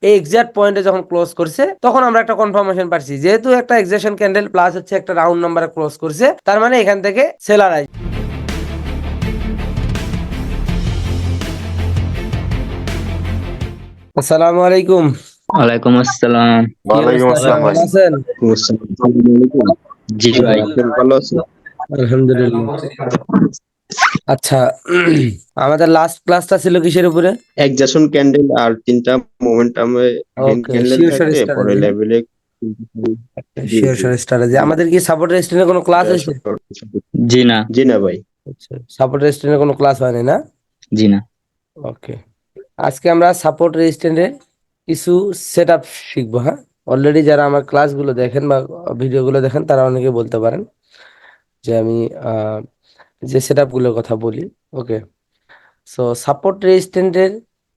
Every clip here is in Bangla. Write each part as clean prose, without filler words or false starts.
এই এক্সাক্ট পয়েন্টে যখন ক্লোজ করছে তখন আমরা একটা কনফার্মেশন পাচ্ছি, যেহেতু একটা এক্সাকশন ক্যান্ডেল প্লাস হচ্ছে একটা রাউন্ড নাম্বারে ক্লোজ করছে, তার মানে এখান থেকে সেলার আসবে। আসসালামু আলাইকুম। ওয়ালাইকুম আসসালাম। কি ওয়ালাইকুম অবস্থা, সব আসসালাম ভাই। ভালো আছেন? জি ভাই। আপনি ভালো আছেন? আলহামদুলিল্লাহ। আচ্ছা, আমাদের লাস্ট ক্লাসটা ছিল কিসের উপরে? এক্সাশন ক্যান্ডেল আর তিনটা মোমেন্টামে গ্রিন ওকে, ক্যান্ডেল শিওর থাকলে পরে স্ট্র্যাটেজি। লেভেলে। জি শিওর জি স্ট্র্যাটেজি জি আমাদের কি সাপোর্ট রেজিস্ট্যান্সের কোনো ক্লাস এটা হয়েছে? জি না। জি না ভাই। আচ্ছা, সাপোর্ট রেজিস্ট্যান্সের কোনো ক্লাস হয়নি না? জি না। ওকে, আজকে আমরা সাপোর্ট রেজিস্ট্যান্সের কিছু সেট আপ শিখবো। হ্যাঁ, অলরেডি যারা আমার ক্লাসগুলো দেখেন বা ভিডিওগুলো দেখেন তারা অনেকে বলতে পারেন যে আমি আহ, যে সেট আপগুলোর কথা বলি। ওকে, সো সাপোর্ট রেজিস্ট্যান্সের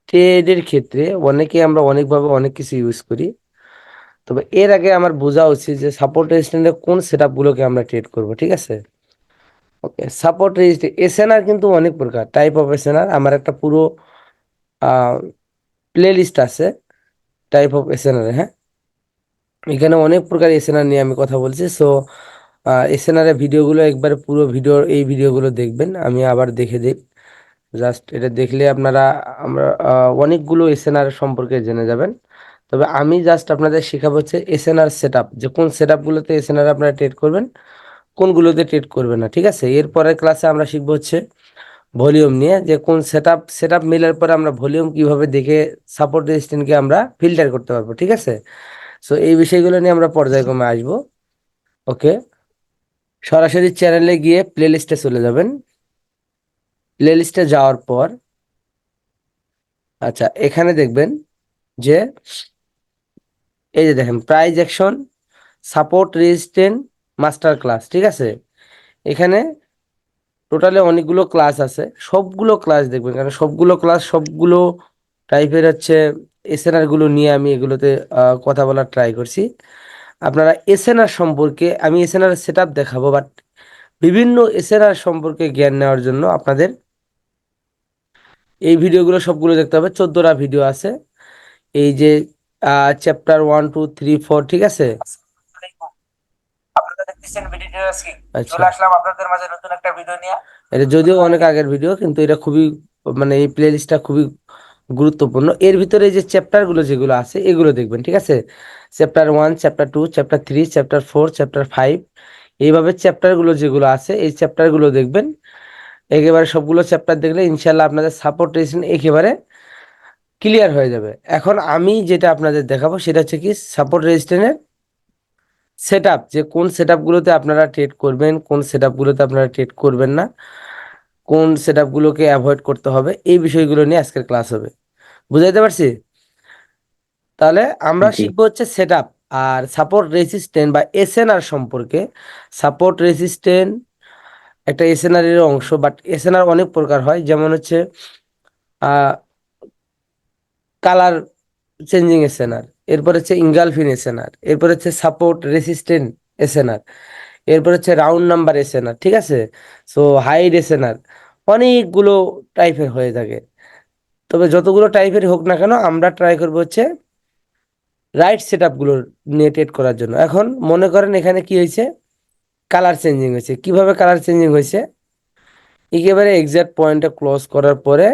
ট্রেডের ক্ষেত্রে অনেকে আমরা অনেকভাবে অনেক কিছু ইউজ করি। তবে এর আগে আমার বোঝা উচিত যে সাপোর্ট রেজিস্ট্যান্সের কোন সেট আপগুলোকে আমরা ট্রেড করবো, ঠিক আছে? ওকে, সাপোর্ট রেজিস্ট্যান্স এসএনআর কিন্তু অনেক প্রকার টাইপ অফ এসএনআর, আমার একটা পুরো প্লে লিস্ট আছে টাইপ অফ এসএনআর। হ্যাঁ, এখানে অনেক প্রকার এসএনআর নিয়ে আমি কথা বলছি। সো এসএনআর এর ভিডিওগুলো একবারে পুরো ভিডিও এই ভিডিওগুলো দেখবেন, আমি আবার দেখে দিই। জাস্ট এটা দেখলে আপনারা আমরা অনেকগুলো এসএনআর সম্পর্কে জেনে যাবেন। তবে আমি জাস্ট আপনাদের শেখাবো হচ্ছে এসএনআর সেট আপ, যে কোন সেট আপগুলোতে এসএনআর আপনারা ট্রেড করবেন, কোনগুলোতে ট্রেড করবেন না। ঠিক আছে, এরপরের ক্লাসে আমরা শিখবো হচ্ছে ভলিউম নিয়ে, যে কোন সেট আপ মিলার পরে আমরা ভলিউম কিভাবে দেখে সাপোর্ট রেজিস্ট্যান্সকে আমরা ফিল্টার করতে পারবো। ঠিক আছে, সো এই বিষয়গুলো নিয়ে আমরা পর্যায়ক্রমে আসবো। ওকে, সরাসরি চ্যানেলে গিয়ে প্লে লিস্টে চলে যাবেন। প্লে লিস্টে যাওয়ার পর আচ্ছা এখানে দেখবেন যে এই যে দেখেন prize action support resistance master class. ঠিক আছে, এখানে টোটালে অনেকগুলো ক্লাস আছে, সবগুলো ক্লাস দেখবেন, কারণ সবগুলো ক্লাস সবগুলো টাইপের হচ্ছে এসএনআর গুলো নিয়ে আমি এগুলোতে কথা বলার ট্রাই করছি। আপনারা এসএনআর সম্পর্কে, আমি এসএনআর সেট আপ দেখাবো, বাট বিভিন্ন এসএনআর সম্পর্কে জ্ঞান নেওয়ার জন্য আপনাদের এই ভিডিওগুলো সবগুলো দেখতে হবে। 14টা ভিডিও আছে, এই যে চ্যাপ্টার 1 2 3 4। ঠিক আছে, আপনারা দেখতেছেন ভিডিওটা আজকে চলে আসলাম আপনাদের মাঝে নতুন একটা ভিডিও নিয়ে। এটা যদিও অনেক আগের ভিডিও, কিন্তু এটা খুবই মানে এই প্লে লিস্টটা খুবই গুরুত্বপূর্ণ। এর ভিতরে এই যে চ্যাপ্টার গুলো যেগুলো আছে এগুলো দেখবেন। ঠিক আছে, chapter 1 chapter 2 chapter 3 chapter 4 chapter 5, এইভাবে চ্যাপ্টার গুলো যেগুলো আছে এই চ্যাপ্টার গুলো দেখবেন। একেবারে সবগুলো চ্যাপ্টার দেখলে ইনশাল্লাহ আপনাদের সাপোর্ট রেজিস্ট্যান্স একেবারে ক্লিয়ার হয়ে যাবে। এখন আমি যেটা আপনাদের দেখাবো সেটা হচ্ছে কি সাপোর্ট রেজিস্ট্যান্সের সেট আপ, যে কোন সেট গুলোতে আপনারা ট্রেড করবেন, কোন সেট গুলোতে আপনারা ট্রেড করবেন না, কোন সেট গুলোকে অ্যাভয়েড করতে হবে, এই বিষয়গুলো নিয়ে আজকের ক্লাস হবে। বুঝাইতে পারছি? তাহলে আমরা জি। শিখবো হচ্ছে সেট আপ আর সাপোর্ট রেসিস্ট্যান্ট বা এসএনআর সম্পর্কে। সাপোর্ট রেসিস্ট্যান্ট একটা এসএনআর এর অংশ, বাট এসএনআর অনেক প্রকার হয়, যেমন হচ্ছে আহ কালার চেঞ্জিং এসএনআর, এরপর হচ্ছে ইনগালফিন এসএনআর, এরপর হচ্ছে সাপোর্ট রেসিস্ট্যান্ট এসএনআর, এরপর হচ্ছে রাউন্ড নাম্বার এসএনআর। ঠিক আছে, সো হাইড এসএনআর, অনেকগুলো টাইপের হয়ে থাকে। তবে যতগুলো টাইপের হোক না কেন আমরা ট্রাই করবো হচ্ছে রাইট সেট আপ গুলো নিয়ে ট্রেড করার জন্য। এখন মনে করেন এখানে কি হয়েছে, কালার চেঞ্জিং হয়েছে। কিভাবে কালার চেঞ্জিং হয়েছে? একেবারে এক্সাক্ট পয়েন্টে ক্লোজ করার পরে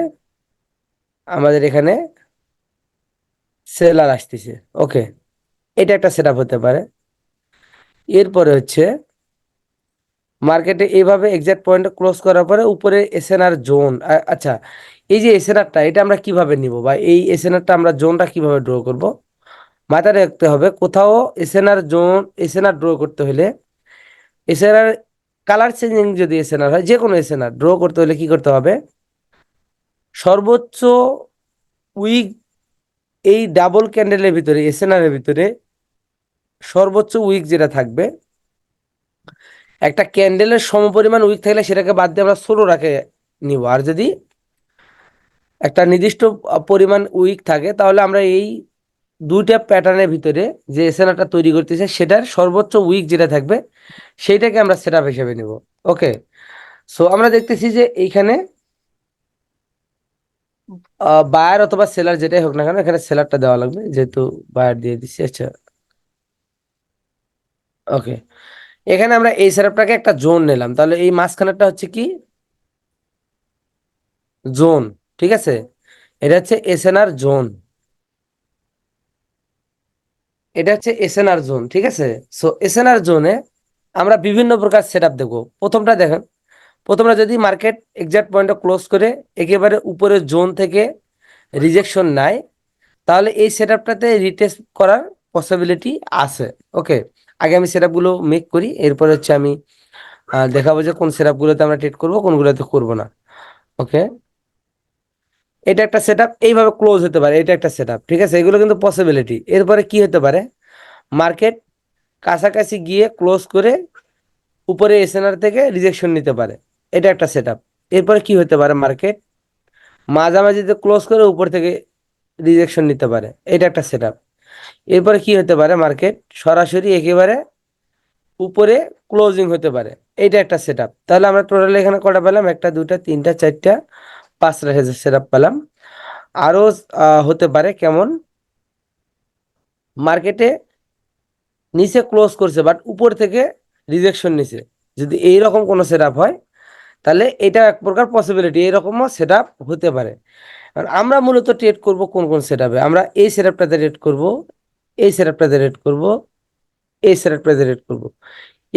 আমাদের এখানে সেলার আসতেছে। ওকে, এটা একটা সেট আপ হতে পারে। এরপরে হচ্ছে মার্কেটে এইভাবে এক্সাক্ট পয়েন্টে ক্লোজ করার পরে উপরে এসএনআর জোন। আচ্ছা, এই যে এসএনআরটা এটা আমরা কিভাবে নিব, বা এই এসএনআরটা আমরা জোনটা কিভাবে ড্র করব, মাথায় রাখতে হবে। কোথাও এসএনআর জোন, এসএনআর ড্র করতে হলে এসএনআর কালার চেঞ্জিং যদি এসএনআর হয়, যে কোনো এসএনআর ড্র করতে হলে কি করতে হবে, সর্বোচ্চ উইক এই ডাবল ক্যান্ডেলের ভিতরে এসএনআর এর ভিতরে সর্বোচ্চ উইক যেটা থাকবে, একটা ক্যান্ডেলের সমপরিমাণ উইক থাকলে সেটাকে বাদ দিয়ে আমরা 16 রাখে নিব। আর যদি একটা নির্দিষ্ট পরিমাণ উইক থাকে তাহলে আমরা এই দুইটা প্যাটার্নের ভিতরে যে এসএনআরটা তৈরি করতেছে সেটার সর্বোচ্চ উইক যেটা থাকবে সেইটাকে আমরা সেটআপ হিসেবে নিব। ওকে, সো আমরা দেখতেছি যে এইখানে বায়ার অথবা সেলার যেটাই হোক না কেন, এখানে সেলারটা দেওয়া লাগবে যেহেতু বায়ার দিয়ে দিচ্ছি। আচ্ছা, ওকে। এখানে আমরা এই সেটআপটাকে একটা জোন নিলাম, তাহলে এই মাঝখানেরটা হচ্ছে কি জোন, ঠিক আছে। এটা হচ্ছে এসএনআর জোন, এটা হচ্ছে এসএনআর জোন, ঠিক আছে। সো এসএনআর জোনে আমরা বিভিন্ন প্রকার সেটআপ দেখবো। প্রথমটা দেখেন, প্রথমটা যদি মার্কেট এক্সাক্ট পয়েন্টটা ক্লোজ করে একেবারে উপরে জোন থেকে রিজেকশন নাই, তাহলে এই সেটআপটাতে রিটেস্ট করার পসিবিলিটি আছে। ওকে, আগে আমি সেটআপগুলো মেক করি, এরপর হচ্ছে আমি দেখাবো যে কোন সেটআপগুলোতে আমরা ট্রেড করবো, কোনগুলোতে করবো না। ওকে, এটা একটা সেটআপ, এইভাবে ক্লোজ হতে পারে, এটা একটা সেটআপ, ঠিক আছে। এগুলো কিন্তু পসিবিলিটি। এরপরে কি হতে পারে, মার্কেট কাছাকাছি গিয়ে ক্লোজ করে উপরে এসএনআর থেকে রিজেকশন নিতে পারে, এটা একটা সেটআপ। এরপরে কি হতে পারে, মার্কেট মাঝামাঝিতে ক্লোজ করে উপর থেকে রিজেকশন নিতে পারে, এটা একটা সেটআপ। এরপরে কি হতে পারে, মার্কেট সরাসরি একেবারে উপরে ক্লোজিং হতে পারে, এটা একটা সেটআপ। তাহলে আমরা টোটাল এখানে কটা পেলাম, একটা দুটা তিনটা চারটা পাঁচটা সেটআপ পেলাম। আরো হতে পারে কেমন, মার্কেটে নিচে ক্লোজ করছে বাট উপর থেকে রিজেকশন নিছে, যদি এইরকম কোনো সেটআপ হয় তাহলে এটা এক প্রকার পসিবিলিটি, এরকমও সেটআপ হতে পারে। আর আমরা মূলত ট্রেড করব কোন কোন সেটআপে, আমরা এই সেটআপটাতে ট্রেড করব, এই সেটআপটাতে ট্রেড করব, এই সেটআপটাতে ট্রেড করব।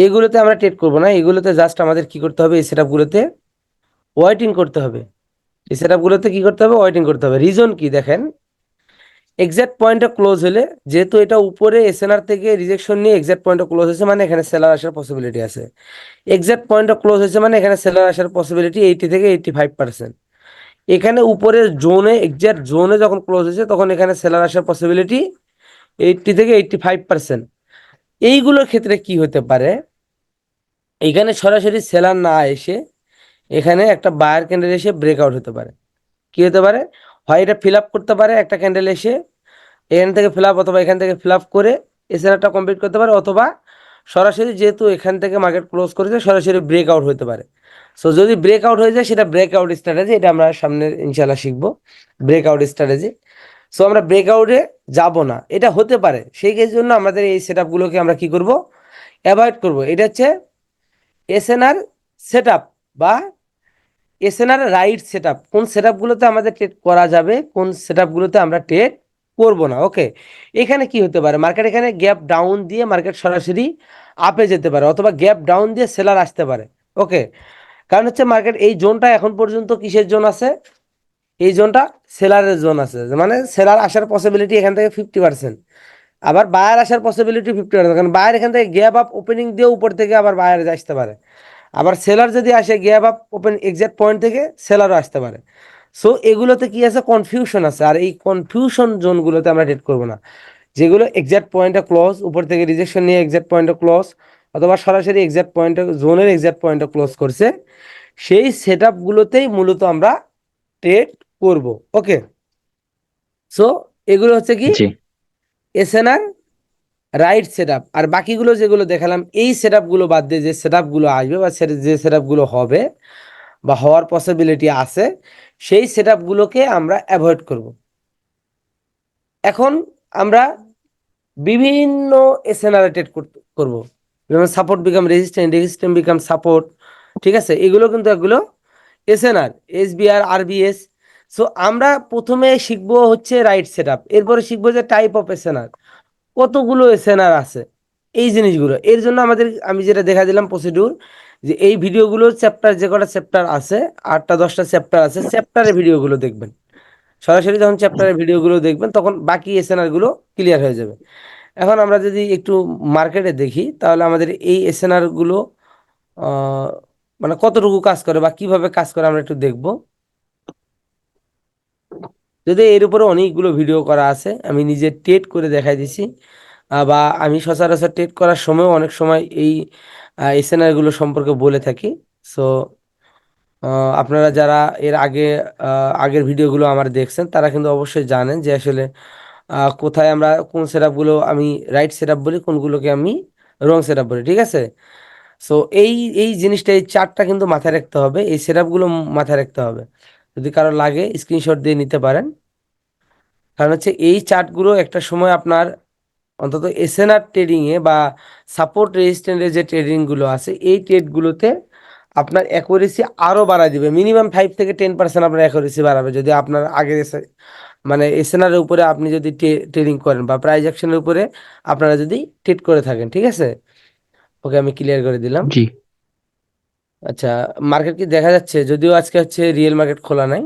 এগুলোতে আমরা ট্রেড করব না, এগুলোতে জাস্ট আমাদের কি করতে হবে, এই সেটআপগুলোতে ওয়েটিং করতে হবে। এই সেটআপগুলোতে কি করতে হবে, ওয়েটিং করতে হবে। রিজন কি দেখেন, এক্সাক্ট পয়েন্টে ক্লোজ হলে, যেহেতু এটা উপরে এসএনআর থেকে রিজেকশন নিয়ে এক্সাক্ট পয়েন্টে ক্লোজ হয়েছে, মানে এখানে সেলার আসার পসিবিলিটি আছে। এক্সাক্ট পয়েন্টে ক্লোজ হয়েছে মানে এখানে সেলার আসার পসিবিলিটি 80 থেকে 85%। এখানে উপরের জোনে, এক্সাক্ট জোনে যখন ক্লোজ হয়েছে তখন এখানে সেলার আসার পসিবিলিটি 80 থেকে 85%। এইগুলোর ক্ষেত্রে কি হতে পারে, এখানে সরাসরি সেলার না এসে এখানে একটা বায়ার ক্যান্ডেল এসে ব্রেকআউট হতে পারে। কি হতে পারে, হয় এটা ফিল আপ করতে পারে একটা ক্যান্ডেল এসে এখান থেকে ফিল আপ, অথবা এখান থেকে ফিল আপ করে এসএনআরটা কমপ্লিট করতে পারে, অথবা সরাসরি যেহেতু এখান থেকে মার্কেট ক্লোজ করেছে সরাসরি ব্রেকআউট হতে পারে। সো যদি ব্রেকআউট হয়ে যায় সেটা ব্রেকআউট স্ট্র্যাটেজি, এটা আমরা সামনে ইনশাল্লাহ শিখবো ব্রেকআউট স্ট্র্যাটেজি। সো আমরা ব্রেকআউটে যাব না, এটা হতে পারে, সেই জন্য আমাদের এই সেটআপগুলোকে আমরা কি করব, অ্যাভয়েড করব। এটা হচ্ছে এসএনআর সেটআপ বা এসএনআর রাইট সেটআপ, কোন সেটআপগুলোতে আমাদের ট্রেড করা যাবে, কোন সেটআপগুলোতে আমরা ট্রেড করব না। ওকে, এখানে কি হতে পারে, মার্কেট এখানে গ্যাপ ডাউন দিয়ে মার্কেট সরাসরি আপে যেতে পারে, অথবা গ্যাপ ডাউন দিয়ে সেলার আসতে পারে। ওকে, কারণ হচ্ছে মার্কেট এই জোনটা এখন পর্যন্ত কিসের জোন আছে, এই জোনটা সেলারের জোন আছে, মানে সেলার আসার পসিবিলিটি এখান থেকে 50%, আবার বায়ার আসার পসিবিলিটি 50%, কারণ বায়ার এখান থেকে গ্যাপ আপ ওপেনিং দিয়ে উপর থেকে আবার বায়ার আসতে পারে। আবার সেলার যদি আসে gap up open exact point থেকে সেলারও আসতে পারে। সো এগুলোতে কি আছে, কনফিউশন আছে, আর এই কনফিউশন জোনগুলোতে আমরা ট্রেড করবো না। যেগুলো এক্সাক্ট পয়েন্টে ক্লোজ, উপর থেকে রিজেকশন নিয়ে এক্সাক্ট পয়েন্টে ক্লোজ, অথবা সরাসরি এক্সাক্ট পয়েন্টে জোনের এক্সাক্ট পয়েন্টে ক্লোজ করছে, সেই সেট আপগুলোতেই মূলত আমরা ট্রেড করব। ওকে, সো এগুলো হচ্ছে কি জি। SNR right set up. আর বাকিগুলো যেগুলো দেখালাম, এই সেট আপগুলো বাদ দিয়ে যে সেট আপগুলো আসবে বা যে সেট আপগুলো হবে বা হওয়ার পসিবিলিটি আছে, সেই সেট আপগুলোকে আমরা অ্যাভয়েড করব। এখন আমরা বিভিন্ন এসএনআর ট্রেড করব, যেমন support become resistant, resistant become support, ঠিক আছে। এগুলো কিন্তু এগুলো এসএনআর, এসবিআর, আরবিএস। সো আমরা প্রথমে শিখবো হচ্ছে রাইট সেট আপ, এরপরে শিখবো যে টাইপ অফ এসএনআর, কতগুলো এসএনআর আছে, এই জিনিসগুলো। এর জন্য আমাদের, আমি যেটা দেখা দিলাম প্রসিডিউর, যে এই ভিডিওগুলোর চ্যাপ্টার, যে কটা চ্যাপ্টার আছে 8টা 10টা চ্যাপ্টার আছে, চ্যাপ্টারের ভিডিওগুলো দেখবেন। সরাসরি যখন চ্যাপ্টারের ভিডিওগুলো দেখবেন তখন বাকি এসএনআর গুলো ক্লিয়ার হয়ে যাবে। এখন আমরা যদি একটু মার্কেটে দেখি, তাহলে আমাদের এই এসএনআর গুলো আহ, মানে কতটুকু কাজ করে বা কিভাবে কাজ করে আমরা একটু দেখব। যদি এর উপরে অনেকগুলো ভিডিও করা আছে, আমি নিজে টেট করে দেখাই দিছি, বা আমি সচরাচর টেট করার সময় অনেক সময় এই এসএনআর গুলো সম্পর্কে বলে থাকি। সো আপনারা যারা এর আগে আগের ভিডিওগুলো আমার দেখছেন তারা কিন্তু অবশ্যই জানেন যে আসলে কোথায় আমরা কোন সেটআপগুলো আমি রাইট সেটআপ বলি, কোনগুলোকে আমি রং সেটআপ বলি, ঠিক আছে। সো এই এই জিনিসটা, এই চারটা কিন্তু মাথায় রাখতে হবে, এই সেটআপগুলো মাথায় রাখতে হবে। যদি কারো লাগে স্ক্রিনশট দিয়ে নিতে পারেন। কারণ হচ্ছে এই চার্টগুলো একটা সময় আপনার অন্তত এসএনআর ট্রেডিং এ বা সাপোর্ট রেজিস্ট্যান্সের যে ট্রেডিং গুলো আছে এই ট্রেডগুলোতে আপনার অ্যাকুরেসি আরো বাড়ায় দিবে, মিনিমাম 5 থেকে 10% আপনার অ্যাকুরেসি বাড়াবে যদি আপনার আগের মানে এসএনআর এর উপরে আপনি যদি ট্রেডিং করেন বা প্রাইস অ্যাকশনের উপরে আপনারা যদি ট্রেড করে থাকেন। ঠিক আছে, ওকে আমি ক্লিয়ার করে দিলাম। জি। আচ্ছা, মার্কেট কি দেখা যাচ্ছে? যদিও আজকে হচ্ছে রিয়েল মার্কেট খোলা নাই।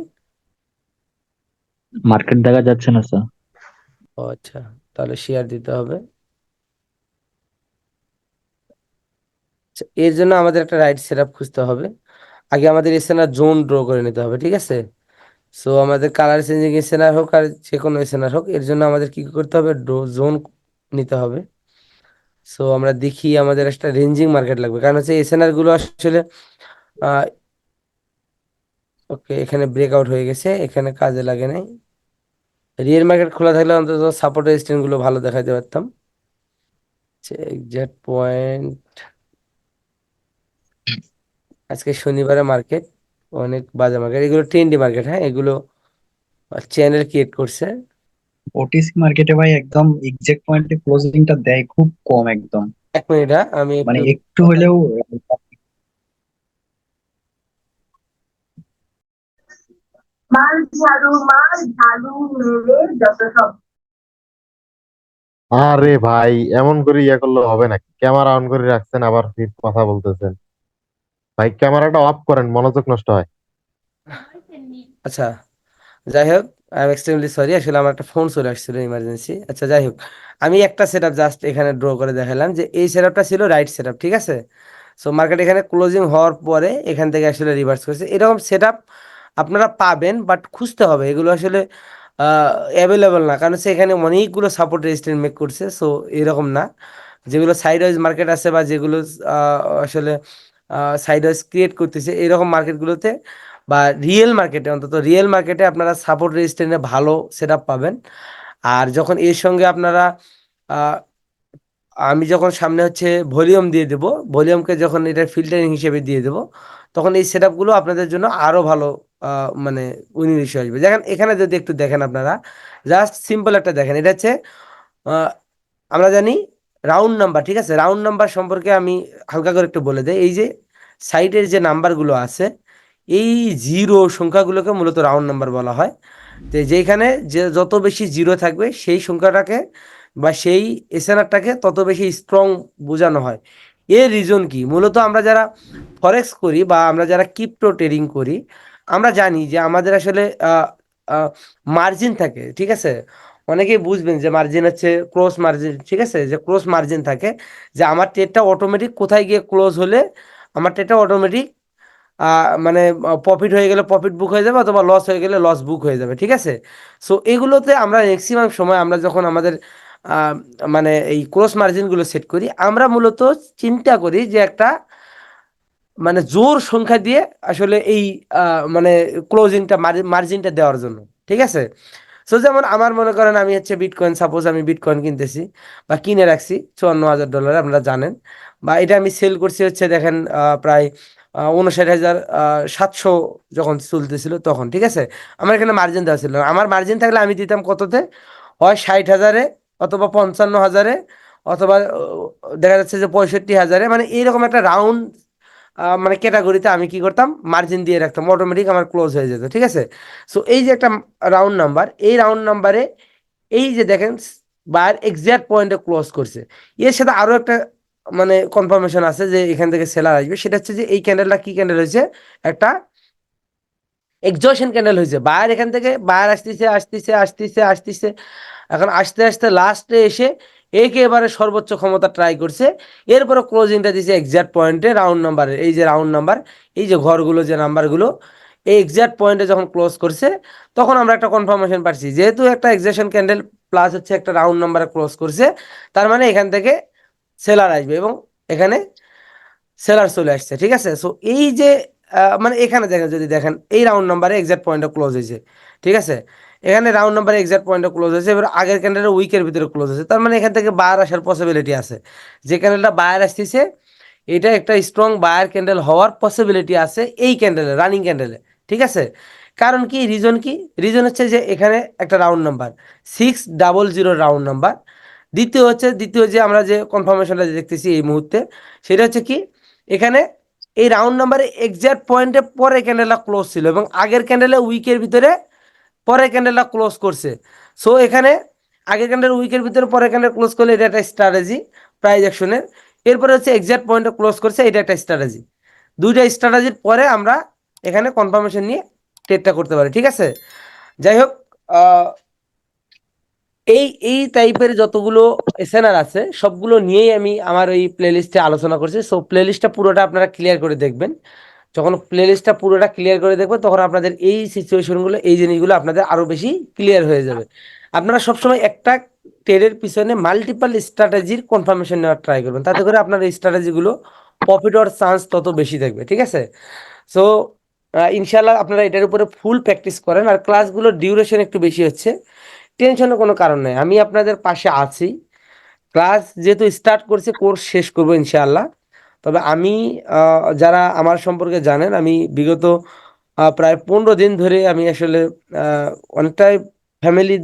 মার্কেট দেখা যাচ্ছে না স্যার। ও আচ্ছা, তাহলে শেয়ার দিতে হবে। আচ্ছা, এর জন্য আমাদের একটা রাইট সেট আপ খুঁজতে হবে। আগে আমাদের এসএনআর জোন ড্র করে নিতে হবে। ঠিক আছে, সো আমাদের কালার চেঞ্জিং এসএনআর হোক আর যে কোনো এসএনআর হোক, এর জন্য আমাদের কি করতে হবে? জোন নিতে হবে। সো আমরা দেখি আমাদের একটা রেঞ্জিং মার্কেট লাগবে, কারণ হচ্ছে এসএনআর গুলো আসলে ওকে এখানে ব্রেকআউট হয়ে গেছে, এখানে কাজে লাগে নাই। রিয়েল মার্কেট খোলা থাকলে অন্তত সাপোর্ট রেজিস্ট্যান্স গুলো ভালো দেখাতে পারতাম। এক্সাক্ট পয়েন্ট, আজকে শনিবারে মার্কেট অনেক বাজে মার্কেট, এগুলো ট্রেন্ডি মার্কেট। হ্যাঁ, এগুলো চ্যানেল ক্রিয়েট করছে। ওটিসি মার্কেটে ভাই একদম এক্সাক্ট পয়েন্টে ক্লোজিংটা দেয় খুব কম একদম, 1 মিনিট, হ্যাঁ আমি মানে একটু একটু হলেও। মাল ঝাড়ু মেরে যত সব। আরে ভাই, এমন করে ইয়ে করলে হবে নাকি? ক্যামেরা অন করে রাখছেন আবার ফির কথা বলতেছেন। ভাই ক্যামেরাটা অফ করেন, মনোযোগ নষ্ট হয়। আচ্ছা, যাই হোক, আই এম এক্সট্রিমলি সরি, আসলে আমার একটা ফোন চলে আসছিল ইমার্জেন্সি। আচ্ছা যাই হোক, আমি একটা সেটআপ জাস্ট এখানে ড্র করে দেখালাম যে এই সেটআপটা ছিল রাইট সেটআপ। ঠিক আছে, সো মার্কেট এখানে ক্লোজিং হওয়ার পরে এখান থেকে আসলে রিভার্স করেছে। এরকম সেটআপ আপনারা পাবেন, বাট খুঁজতে হবে, এগুলো আসলে অ্যাভেলেবল না, কারণ হচ্ছে এখানে অনেকগুলো সাপোর্ট রেজিস্ট্যান্স মেক করছে। সো এরকম না, যেগুলো সাইড ওয়াইজ মার্কেট আছে বা যেগুলো আসলে সাইড ওয়াইজ ক্রিয়েট করতেছে এরকম মার্কেটগুলোতে বা রিয়েল মার্কেটে, অন্তত রিয়েল মার্কেটে আপনারা সাপোর্ট রেজিস্ট্যান্সে ভালো সেটআপ পাবেন। আর যখন এর সঙ্গে আপনারা আহ, আমি যখন সামনে হচ্ছে ভলিউম দিয়ে দেব, ভলিউমকে যখন এটা ফিল্টারিং হিসেবে দিয়ে দেব, তখন এই সেটআপগুলো আপনাদের জন্য আরো ভালো মানে উইনিং রেশিও আসবে। দেখেন এখানে যদি একটু দেখেন আপনারা, জাস্ট সিম্পল একটা দেখেন, এটা হচ্ছে আহ, আমরা জানি রাউন্ড নাম্বার। ঠিক আছে, রাউন্ড নাম্বার সম্পর্কে আমি হালকা করে একটু বলে দেই। এই যে সাইডের যে নাম্বারগুলো আছে, এই জিরো সংখ্যাগুলোকে মূলত রাউন্ড নাম্বার বলা হয়। তো যেখানে যে যত বেশি জিরো থাকবে সেই সংখ্যাটাকে বা সেই এসএনআরটাকে তত বেশি স্ট্রং বোঝানো হয়। এর রিজন কি? মূলত আমরা যারা ফরেক্স করি বা আমরা যারা ক্রিপ্টো ট্রেডিং করি, আমরা জানি যে আমাদের আসলে মার্জিন থাকে। ঠিক আছে, অনেকেই বুঝবেন যে মার্জিন হচ্ছে ক্রস মার্জিন। ঠিক আছে, যে ক্রস মার্জিন থাকে, যে আমার ট্রেডটা অটোমেটিক কোথায় গিয়ে ক্লোজ হলে আমার ট্রেডটা অটোমেটিক মানে প্রফিট হয়ে গেলে প্রফিট বুক হয়ে যাবে, অথবা লস হয়ে গেলে লস বুক হয়ে যাবে। ঠিক আছে, সো এগুলোতে আমরা ম্যাক্সিমাম সময় আমরা যখন আমাদের আহ, মানে এই ক্রস মার্জিনগুলো সেট করি, আমরা মূলত চিন্তা করি যে একটা মানে জোর সংখ্যা দিয়ে আসলে এই মানে ক্লোজিংটা মার্জিনটা দেওয়ার জন্য। ঠিক আছে, সো যেমন আমার মনে করেন আমি হচ্ছে বিটকয়েন, সাপোজ আমি বিটকয়েন কিনতেছি বা কিনে রাখছি 54,000 ডলার, আপনারা জানেন, বা এটা আমি সেল করছি হচ্ছে দেখেন প্রায় 59,700 যখন চলতেছিল তখন। ঠিক আছে, আমার এখানে মার্জিন দেওয়া ছিল না। আমার মার্জিন থাকলে আমি দিতাম কততে? হয় 60,000-এ, অথবা 55,000-এ, অথবা দেখা যাচ্ছে যে 65,000-এ, মানে এইরকম একটা রাউন্ড মানে ক্যাটাগরিতে আমি কি করতাম, মার্জিন দিয়ে রাখতাম, অটোমেটিক আমার ক্লোজ হয়ে যেত। ঠিক আছে, সো এই যে একটা রাউন্ড নাম্বার, এই রাউন্ড নাম্বারে এই যে দেখেন বায়ার এক্সাক্ট পয়েন্টে ক্লোজ করছে। এর সাথে আরো একটা মানে কনফার্মেশন আছে যে এখান থেকে সেলার আসবে, সেটা হচ্ছে যে এই ক্যান্ডেলটা কি ক্যান্ডেল হয়েছে, একটা এক্সজশন ক্যান্ডেল হয়েছে। বায়ার এখান থেকে বায়ার আসতেছে আসতেছে আসতেছে আসতেছে, এখন আস্তে আস্তে লাস্টে এসে একেবারে সর্বোচ্চ ক্ষমতা ট্রাই করছে। এরপরে ক্লোজিংটা দিছে এক্সাক্ট পয়েন্টে রাউন্ড নাম্বারে, এই যে রাউন্ড নাম্বার, এই যে ঘরগুলো যে নাম্বারগুলো, এই এক্সাক্ট পয়েন্টে যখন ক্লোজ করছে তখন আমরা একটা কনফার্মেশন পাচ্ছি, যেহেতু একটা এক্সজশন ক্যান্ডেল প্লাস হচ্ছে একটা রাউন্ড নাম্বারে ক্লোজ করছে, তার মানে এখান থেকে সেলার আসবে এবং এখানে সেলার চলে আসছে। ঠিক আছে, সো এই যে মানে এখানে দেখেন, যদি দেখেন এই রাউন্ড নাম্বারে এক্সাক্ট পয়েন্টটা ক্লোজ হয়েছে। ঠিক আছে, এখানে রাউন্ড নাম্বারে এক্সাক্ট পয়েন্টটা ক্লোজ হয়েছে, এবার আগের ক্যান্ডেলের উইকের ভিতরে ক্লোজ হয়েছে, তার মানে এখান থেকে বায়ার আসার পসিবিলিটি আছে। যে ক্যান্ডেলটা বায়ার আসতেছে এটা একটা স্ট্রং বায়ার ক্যান্ডেল হওয়ার পসিবিলিটি আছে এই ক্যান্ডেলে, রানিং ক্যান্ডেলে। ঠিক আছে, কারণ কি, রিজন কি? রিজন হচ্ছে যে এখানে একটা রাউন্ড নাম্বার 600 রাউন্ড নাম্বার। দ্বিতীয় যে আমরা যে কনফার্মেশনটা দেখতেছি এই মুহূর্তে, সেটা হচ্ছে কি, এখানে এই রাউন্ড নাম্বারে এক্সাক্ট পয়েন্টে পরে ক্যান্ডেলটা ক্লোজ ছিল এবং আগের ক্যান্ডেলে উইকের ভিতরে পরে ক্যান্ডেলটা ক্লোজ করছে। সো এখানে আগের ক্যান্ডেল উইকের ভিতরে পরে ক্যান্ডেল ক্লোজ করলে এটা একটা স্ট্র্যাটেজি প্রাইস অ্যাকশনের। এরপরে হচ্ছে এক্সাক্ট পয়েন্টে ক্লোজ করছে, এটা একটা স্ট্র্যাটেজি। দুইটা স্ট্র্যাটেজির পরে আমরা এখানে কনফার্মেশন নিয়ে ট্রেডটা করতে পারি, ঠিক আছে? যাই হোক, এই এই টাইপের যতগুলো এসএনআর আছে সবগুলো নিয়েই আমি আমার ওই প্লেলিস্টে আলোচনা করছি। সো প্লেলিস্টটা পুরোটা আপনারা ক্লিয়ার করে দেখবেন। যখন প্লেলিস্টটা পুরোটা ক্লিয়ার করে দেখবেন তখন আপনাদের এই সিচুয়েশনগুলো, এই জিনিসগুলো আপনাদের আরো বেশি ক্লিয়ার হয়ে যাবে। আপনারা সবসময় একটা ট্রেডের পিছনে মাল্টিপল স্ট্র্যাটেজির কনফার্মেশন নেওয়ার ট্রাই করবেন, তাতে করে আপনার এই স্ট্র্যাটেজিগুলো প্রফিট হওয়ার চান্স তত বেশি থাকবে, ঠিক আছে? সো ইনশাল্লাহ আপনারা এটার উপরে ফুল প্র্যাকটিস করেন। আর ক্লাসগুলোর ডিউরেশন একটু বেশি হচ্ছে, টেনশনের কোনো কারণ নেই, আমি আপনাদের পাশে আছি। ক্লাস যেহেতু স্টার্ট করছে, কোর্স শেষ করবো ইনশাআল্লাহ। তবে আমি যারা আমার সম্পর্কে জানেন, আমি বিগত প্রায় 15 দিন ধরে আমি আসলে অনেকটাই ফ্যামিলির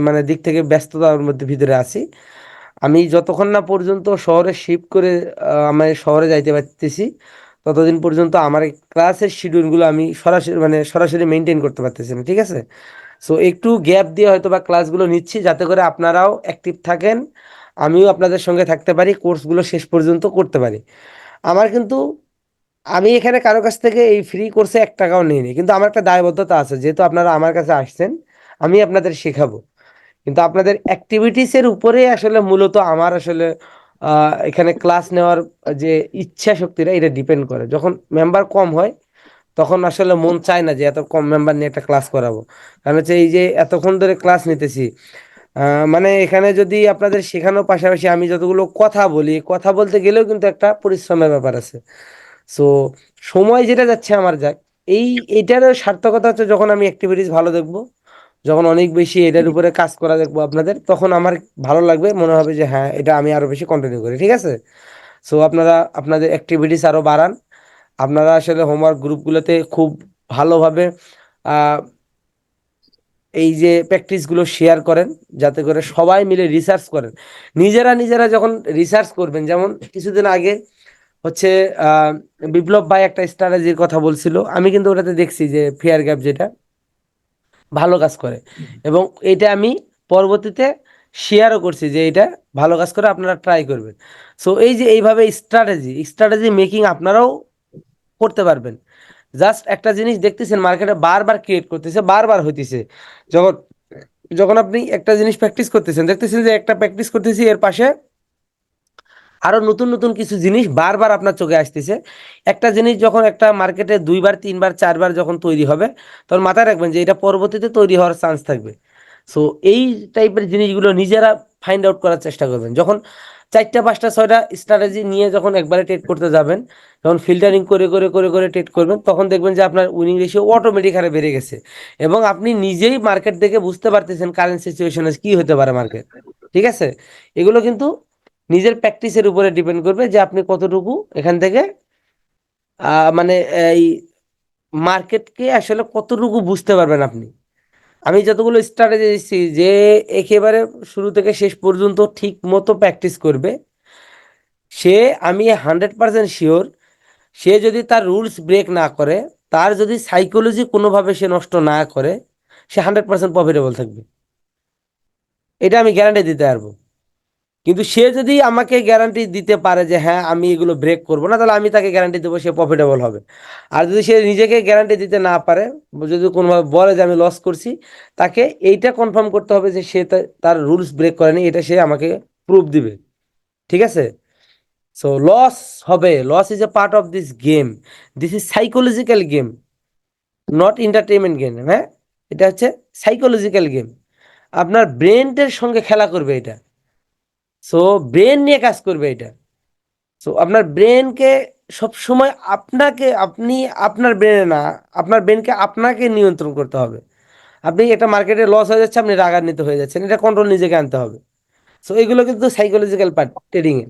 মানে দিক থেকে ব্যস্ততার মধ্যে ভিতরে আছি। আমি যতক্ষণ না পর্যন্ত শহরে শিফট করে আমি শহরে যাইতে পারতেছি, ততদিন পর্যন্ত আমার এই ক্লাসের শিডিউলগুলো আমি সরাসরি মেনটেন করতে পারতেছি না, ঠিক আছে? সো একটু গ্যাপ দিয়ে হয়তো বা ক্লাসগুলো নিচ্ছি, যাতে করে আপনারাও অ্যাক্টিভ থাকেন, আমিও আপনাদের সঙ্গে থাকতে পারি, কোর্সগুলো শেষ পর্যন্ত করতে পারি। আমার কিন্তু, আমি এখানে কারো কাছ থেকে এই ফ্রি কোর্সে 1 টাকাও নিইনি, কিন্তু আমার একটা দায়বদ্ধতা আছে, যেহেতু আপনারা আমার কাছে আসছেন, আমি আপনাদের শেখাবো। কিন্তু আপনাদের অ্যাক্টিভিটিসের উপরে আসলে মূলত আমার আসলে এখানে ক্লাস নেওয়ার যে ইচ্ছা শক্তিটা, এটা ডিপেন্ড করে। যখন মেম্বার কম হয় তখন আসলে মন চায় না যে এত কম মেম্বার নিয়ে একটা ক্লাস করাবো। কারণ হচ্ছে এই যে এতক্ষণ ধরে ক্লাস নিতেছি, মানে এখানে যদি আপনাদের শেখানোর পাশাপাশি আমি যতগুলো কথা বলি, কথা বলতে গেলেও কিন্তু একটা পরিশ্রমের ব্যাপার আছে। সো সময় যেটা যাচ্ছে আমার, যাক, এইটারও সার্থকতা হচ্ছে যখন আমি অ্যাক্টিভিটিস ভালো দেখবো, যখন অনেক বেশি এটার উপরে কাজ করা দেখবো আপনাদের, তখন আমার ভালো লাগবে, মনে হবে যে হ্যাঁ, এটা আমি আরো বেশি কন্টিনিউ করি, ঠিক আছে? সো আপনারা আপনাদের অ্যাক্টিভিটিস আরো বাড়ান। আপনারা আসলে হোমওয়ার্ক গ্রুপগুলোতে খুব ভালোভাবে আহ এই যে প্র্যাকটিসগুলো শেয়ার করেন, যাতে করে সবাই মিলে রিসার্চ করেন। নিজেরা যখন রিসার্চ করবেন, যেমন কিছুদিন আগে হচ্ছে আহ বিপ্লব ভাই একটা স্ট্র্যাটেজির কথা বলছিল, আমি কিন্তু ওটাতে দেখছি যে ফেয়ার গ্যাপ যেটা ভালো কাজ করে, এবং এটা আমি পরবর্তীতে শেয়ারও করছি যে এটা ভালো কাজ করে, আপনারা ট্রাই করবেন। সো এই যে এইভাবে স্ট্র্যাটেজি মেকিং আপনারাও করতে পারবেন। জাস্ট একটা জিনিস দেখতেছেন মার্কেটে বারবার ক্রিয়েট করতেছে, বারবার হইতেছে। যখন যখন আপনি একটা জিনিস প্র্যাকটিস করতেছেন, দেখতেছেন যে একটা প্র্যাকটিস করতেছি, এর পাশে আরো নতুন নতুন কিছু জিনিস বারবার আপনার চোখে আসতেছে। একটা জিনিস যখন একটা মার্কেটে 2বার 3বার 4বার যখন তৈরি হবে, তখন মাথায় রাখবেন যে এটা পরবর্তীতে তৈরি হওয়ার চান্স থাকবে। সো এই টাইপের জিনিসগুলো নিজেরা ফাইন্ড আউট করার চেষ্টা করবেন। যখন 4টা 5টা 6টা স্ট্র্যাটেজি নিয়ে যখন একবারে ট্রেড করতে যাবেন, যখন ফিল্টারিং করে করে করে করে ট্রেড করবেন, তখন দেখবেন যে আপনার উইনিং রেশিও অটোমেটিক হারে বেড়ে গেছে, এবং আপনি নিজেই মার্কেট দেখে বুঝতে পারতেছেন কারেন্ট সিচুয়েশনে কি হতে পারে মার্কেট, ঠিক আছে? এগুলো কিন্তু নিজের প্র্যাকটিসের উপরে ডিপেন্ড করবে যে আপনি কতটুকু এখান থেকে মানে এই মার্কেটকে আসলে কতটুকু বুঝতে পারবেন আপনি। আমি যতগুলো স্ট্র্যাটেজি দিচ্ছি, যে একেবারে শুরু থেকে শেষ পর্যন্ত ঠিক মতো প্র্যাকটিস করবে, সে, আমি 100% শিওর, সে যদি তার রুলস ব্রেক না করে, তার যদি সাইকোলজি কোনোভাবে সে নষ্ট না করে, সে 100% প্রফিটেবল থাকবে, এটা আমি গ্যারান্টি দিতে পারবো। কিন্তু সে যদি আমাকে গ্যারান্টি দিতে পারে যে হ্যাঁ আমি এগুলো ব্রেক করবো না, তাহলে আমি তাকে গ্যারান্টি দেবো সে প্রফিটেবল হবে। আর যদি সে নিজেকে গ্যারান্টি দিতে না পারে, যদি কোনোভাবে বলে যে আমি লস করছি, তাকে এইটা কনফার্ম করতে হবে যে সে তার রুলস ব্রেক করেনি, এটা সে আমাকে প্রুফ দিবে, ঠিক আছে? সো লস হবে, loss is a part of this game, this is psychological game, not entertainment game. হ্যাঁ, এটা হচ্ছে সাইকোলজিক্যাল গেম, আপনার ব্রেনের সঙ্গে খেলা করবে এটা। সো ব্রেন নিয়ে কাজ করবে এটা। সো আপনার ব্রেনকে সবসময় আপনি আপনার ব্রেনে না, আপনার ব্রেনকে আপনাকে নিয়ন্ত্রণ করতে হবে। আপনি একটা মার্কেটে লস হয়ে যাচ্ছে, আপনি রাগান্বিত হয়ে যাচ্ছেন, এটা কন্ট্রোল নিজেকে আনতে হবে। সো এগুলো কিন্তু সাইকোলজিক্যাল পার্ট ট্রেডিং এ।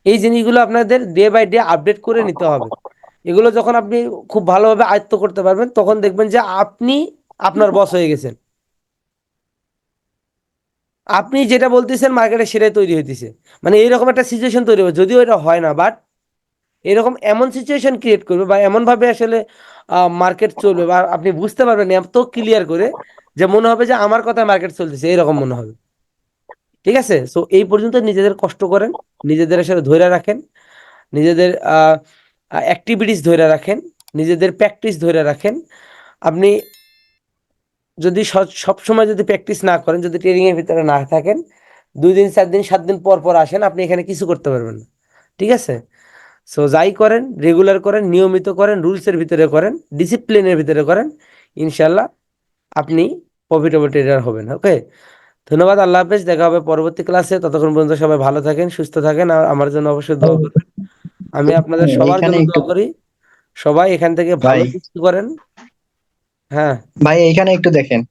এই জিনিসগুলো আপনাদের ডে বাই ডে আপডেট করে নিতে হবে। এগুলো যখন আপনি খুব ভালোভাবে আয়ত্ত করতে পারবেন তখন দেখবেন যে আপনি আপনার বস হয়ে গেছেন। আপনি যেটা বলতেছেন মার্কেটে সেটাই তৈরি হইতেছে, মানে এইরকম একটা সিচুয়েশন তৈরি হবে, যদিও এটা হয় না, বাট এরকম এমন সিচুয়েশন ক্রিয়েট করবে বা এমন ভাবে আসলে মার্কেট চলবে বা আপনি বুঝতে পারবেন এত ক্লিয়ার করে যে মনে হবে যে আমার কথা মার্কেট চলতেছে, এরকম মনে হবে। ঠিক আছে, সো এই পর্যন্ত নিজেদের কষ্ট করেন, নিজেদের আসলে ধৈর্য রাখেন, নিজেদের অ্যাক্টিভিটিস ধরে রাখেন, নিজেদের প্র্যাকটিস ধরে রাখেন। আপনি যদি সব সময় যদি প্র্যাকটিস না করেন, যদি ট্রেনিং এর ভিতরে না থাকেন, 2 দিন 4 দিন 7 দিন পর পর আসেন, আপনি এখানে কিছু করতে পারবেন না। ঠিক আছে, সো যাই করেন রেগুলার করেন, নিয়মিত করেন, রুলসের ভিতরে করেন, ডিসিপ্লিনের ভিতরে করেন, ইনশাল্লাহ আপনি প্রফিটেবল ট্রেডার হবেন। ওকে, ধন্যবাদ, আল্লাহ হাফেজ, দেখা হবে পরবর্তী ক্লাসে। ততক্ষণ পর্যন্ত সবাই ভালো থাকেন, সুস্থ থাকেন, আর আমার জন্য অবশ্যই দোয়া করবেন। আমি আপনাদের সবার এইখানে জন্য একটু দোয়া করি, সবাই এখান থেকে ভাই ভালো কিছু করেন। হ্যাঁ, ভাই এইখানে একটু দেখেন,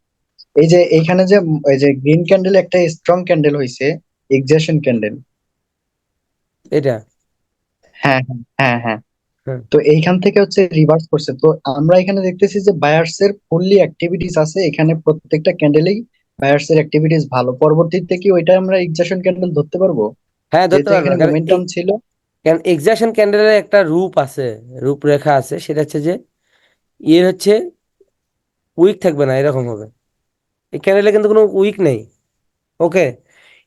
এই যে এইখানে যে এই যে গ্রিন ক্যান্ডেল একটা স্ট্রং ক্যান্ডেল হইছে, এক্সজেশন ক্যান্ডেল। এটা হ্যাঁ হ্যাঁ হ্যাঁ হ্যাঁ। হ্যাঁ তো এইখান থেকে হচ্ছে রিভার্স করছে, তো আমরা এখানে দেখতেছি যে বায়ার্স এর ফুললি অ্যাক্টিভিটিস আছে এখানে, প্রত্যেকটা ক্যান্ডেলেই বায়ার্স এর অ্যাক্টিভিটিস ভালো। পরবর্তীতে কি ওইটা আমরা এক্সজেশন ক্যান্ডেল ধরতে পারবো, হ্যাঁ, ধরতে যেহেতু পারবেন, এখানে কারণ মোমেন্টাম ছিল? এক্সাকশন ক্যান্ডেলের একটা রূপ আছে, রূপরেখা আছে, সেটা হচ্ছে যে ইয়ে হচ্ছে উইক থাকবে না, এরকম হবে। এই ক্যান্ডেলে কিন্তু কোনো উইক নেই। ওকে,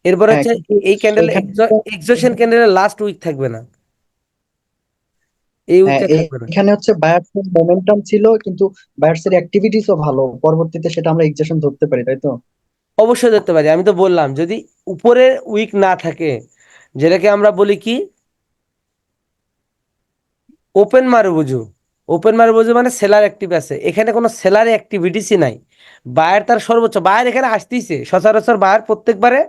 এরপর হ্যাঁ, হচ্ছে কিন্তু এই ক্যান্ডেলে এইখানে এক্সজেশন ক্যান্ডেলের লাস্ট উইক থাকবে না, এই হ্যাঁ উইকটা থাকবে না। এখানে হচ্ছে বায়ার্স এর মোমেন্টাম ছিল, কিন্তু বায়ার্স এর অ্যাক্টিভিটিসও ভালো, পরবর্তীতে সেটা আমরা এক্সজেশন ধরতে পারি, তাই তো? অবশ্যই ধরতে পারি, আমি তো বললাম যদি উপরে উইক না থাকে, যেটাকে আমরা বলি কি ওপেন মারুবুজু। ওপেন মারুবুজু মানে সেলার অ্যাক্টিভ আছে, এখানে কোনো সেলার অ্যাক্টিভিটিসই নাই। বায়ার তার সর্বোচ্চ, বায়ার এখানে আসতেইছে সচরাচর, বায়ার প্রত্যেকবারে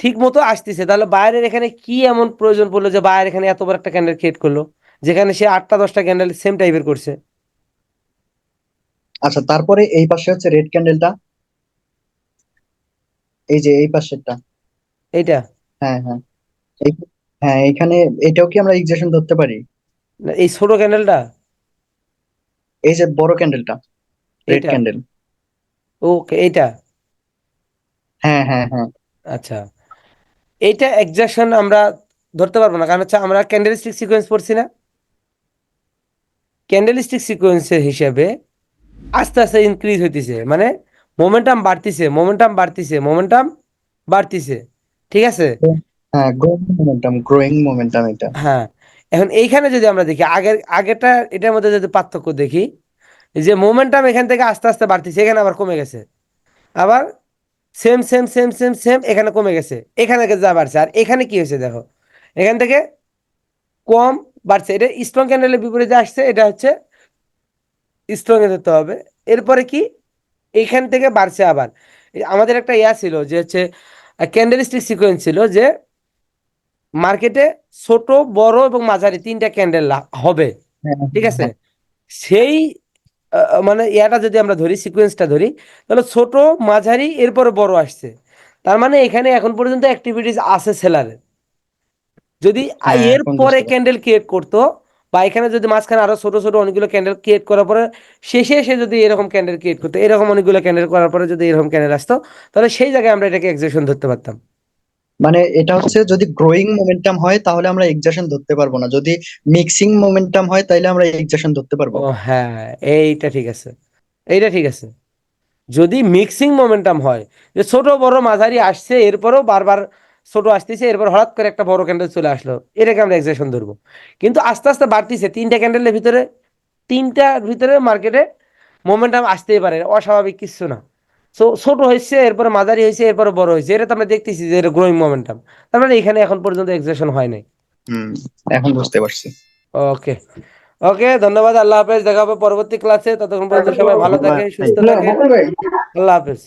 ঠিক মতো আসতেছে, তাহলে বায়ারের এখানে কি এমন প্রয়োজন পড়লো যে বায়ার এখানে এত বড় একটা ক্যান্ডেল ক্রিয়েট করলো, যেখানে সে 8টা 10টা ক্যান্ডেল সেম টাইপের করছে। আচ্ছা, তারপরে এই পাশে হচ্ছে রেড ক্যান্ডেলটা, এই যে এই পাশেরটা। এইটা হ্যাঁ হ্যাঁ এই, হ্যাঁ এখানে এটাও কি আমরা এক্সজেশন ধরতে পারি? না, এই ছোট ক্যান্ডেলটা, এই যে বড় ক্যান্ডেলটা, রেড এইটা, ক্যান্ডেল। ওকে, এইটা, হ্যাঁ হ্যাঁ হ্যাঁ আচ্ছা, এইটা এক্সাকশন আমরা ধরতে পারবো না, কারণ হচ্ছে আমরা ক্যান্ডেলস্টিক সিকোয়েন্স পড়ছি না। ক্যান্ডেলস্টিক সিকোয়েন্সের হিসাবে আস্তে আস্তে ইনক্রিজ হইতেছে, মানে মোমেন্টাম বাড়তিছে, মোমেন্টাম বাড়তিছে, মোমেন্টাম বাড়তিছে। ঠিক আছে, হ্যাঁ, গ্রোয়িং মোমেন্টাম এটা। হ্যাঁ। এখন এইখানে যদি আমরা দেখি আগের আগেরটা এটার মধ্যে যদি পার্থক্য দেখি, যে মোমেন্টাম এখান থেকে আস্তে আস্তে বাড়তিছে, এখানে আবার কমে গেছে, আবার same same same same same, এখানে কমে গেছে, এখানে যা বাড়ছে, আর এখানে কি হয়েছে দেখো, এখান থেকে কম বাড়ছে। এটা স্ট্রং ক্যান্ডেলের বিপরীতে আসছে, এটা হচ্ছে স্ট্রং এ ধরতে হবে। এরপরে কি এইখান থেকে বাড়ছে আবার। আমাদের একটা ইয়া ছিল যে হচ্ছে ক্যান্ডেলস্টিক সিকোয়েন্স ছিল যে মার্কেটে ছোট বড় এবং মাঝারি 3টা ক্যান্ডেল হবে। হ্যাঁ ঠিক আছে, হ্যাঁ সেই মানে ইয়াটা যদি আমরা ধরি, সিকোয়েন্সটা ধরি, তাহলে ছোট মাঝারি এরপরে বড় আসছে। তার মানে এখানে এখন পর্যন্ত অ্যাক্টিভিটিস আছে সেলারের। যদি হ্যাঁ, এর এখন পরে বুঝতে পারছি। ক্যান্ডেল ক্রিয়েট করতো, বা এখানে যদি মাঝখানে আরো ছোট ছোট অনেকগুলো ক্যান্ডেল ক্রিয়েট করার পরে শেষে এসে যদি এরকম ক্যান্ডেল ক্রিয়েট করতো, এরকম অনেকগুলো ক্যান্ডেল করার পরে যদি এরকম ক্যান্ডেল আসতো, তাহলে সেই জায়গায় আমরা এটাকে এক্সেশন ধরতে পারতাম। মানে এটা হচ্ছে যদি গ্রোয়িং মোমেন্টাম হয় তাহলে আমরা এক্সজেশন ধরতে পারবো না, যদি মিক্সিং মোমেন্টাম হয় তাহলে আমরা এক্সজেশন ধরতে পারবো। ও হ্যাঁ, এইটা ঠিক আছে, এইটা ঠিক আছে। যদি মিক্সিং মোমেন্টাম হয়, যে ছোট বড় মাঝারি আসছে এরপরেও বারবার ছোট আসতেছে, এরপর হঠাৎ করে একটা বড় ক্যান্ডেল চলে আসলো, এটাকে আমরা এক্সেশন ধরবো। কিন্তু আস্তে আস্তে বাড়তিছে, 3টা ক্যান্ডেলের ভিতরে, 3টার ভিতরে মার্কেটে মোমেন্টাম আসতেই পারে, অস্বাভাবিক কিছু না। সো ছোট হয়েছে, এরপরে মাঝারি হয়েছে, এরপরে বড় হয়েছে, এটা তো আমরা দেখতেছি যে এটা গ্রোয়িং মোমেন্টাম। তার মানে এখানে এখন পর্যন্ত এক্সেশন হয় নাই। হুম, এখন বুঝতে পারছি। ওকে, ওকে, ধন্যবাদ, আল্লাহ হাফেজ, দেখা হবে পরবর্তী ক্লাসে। ততক্ষণ পর্যন্ত সবাই ভালো থাকে, সুস্থ থাকে, আল্লাহ হাফেজ।